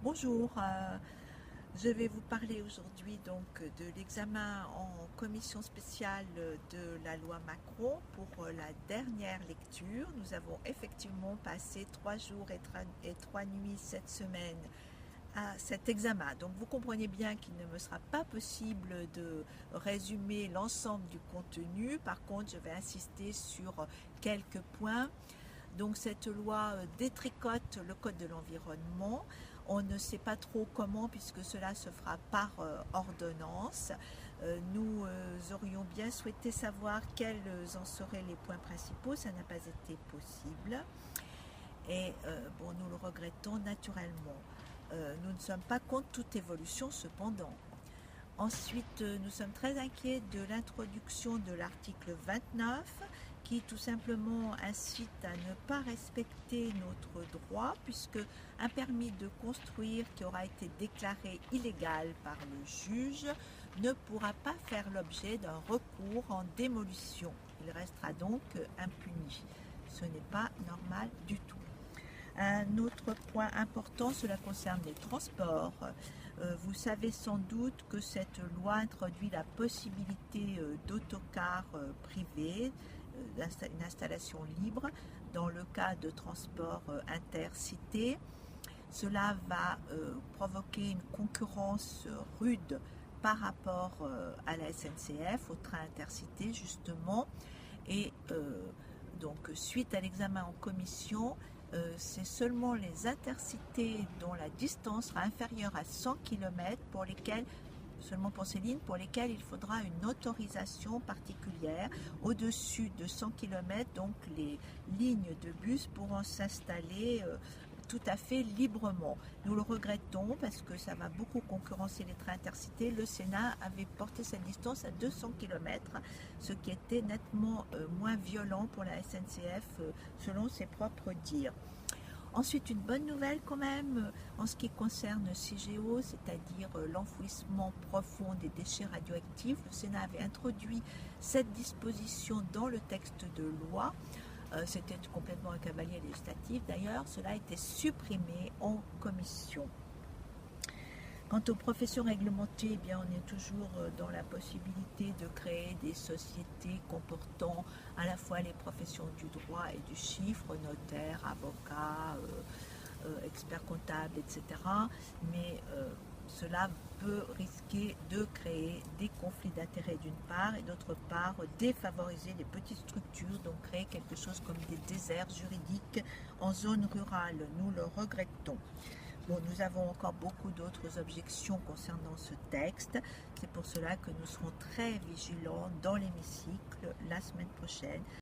Bonjour, je vais vous parler aujourd'hui donc de l'examen en commission spéciale de la loi Macron pour la dernière lecture. Nous avons effectivement passé 3 jours et 3 nuits cette semaine à cet examen. Donc vous comprenez bien qu'il ne me sera pas possible de résumer l'ensemble du contenu. Par contre, je vais insister sur quelques points. Donc cette loi détricote le code de l'environnement. On ne sait pas trop comment puisque cela se fera par ordonnance. Nous aurions bien souhaité savoir quels en seraient les points principaux. Ça n'a pas été possible. Et bon, nous le regrettons naturellement. Nous ne sommes pas contre toute évolution cependant. Ensuite, nous sommes très inquiets de l'introduction de l'article 29 qui tout simplement incite à ne pas respecter notre droit puisque un permis de construire qui aura été déclaré illégal par le juge ne pourra pas faire l'objet d'un recours en démolition. Il restera donc impuni. Ce n'est pas normal du tout. Un autre point important, cela concerne les transports. Vous savez sans doute que cette loi introduit la possibilité d'autocars privés, une installation libre dans le cas de transport intercité. Cela va provoquer une concurrence rude par rapport à la SNCF, au train intercité justement. Et donc suite à l'examen en commission, c'est seulement les intercités dont la distance sera inférieure à 100 km pour lesquels, seulement pour ces lignes, pour lesquelles il faudra une autorisation particulière. Au-dessus de 100 km, donc les lignes de bus pourront s'installer tout à fait librement. Nous le regrettons parce que ça va beaucoup concurrencer les trains intercités. Le Sénat avait porté cette distance à 200 km, ce qui était nettement moins violent pour la SNCF selon ses propres dires. Ensuite, une bonne nouvelle quand même en ce qui concerne CIGEO, c'est-à-dire l'enfouissement profond des déchets radioactifs. Le Sénat avait introduit cette disposition dans le texte de loi. C'était complètement un cavalier législatif. D'ailleurs, cela a été supprimé en commission. Quant aux professions réglementées, eh bien, on est toujours dans la possibilité de créer des sociétés comportant à la fois les professions du droit et du chiffre, notaires, avocats, experts comptables, etc. Mais cela peut risquer de créer des conflits d'intérêts d'une part et d'autre part défavoriser les petites structures, donc créer quelque chose comme des déserts juridiques en zone rurale. Nous le regrettons. Bon, nous avons encore beaucoup d'autres objections concernant ce texte. C'est pour cela que nous serons très vigilants dans l'hémicycle la semaine prochaine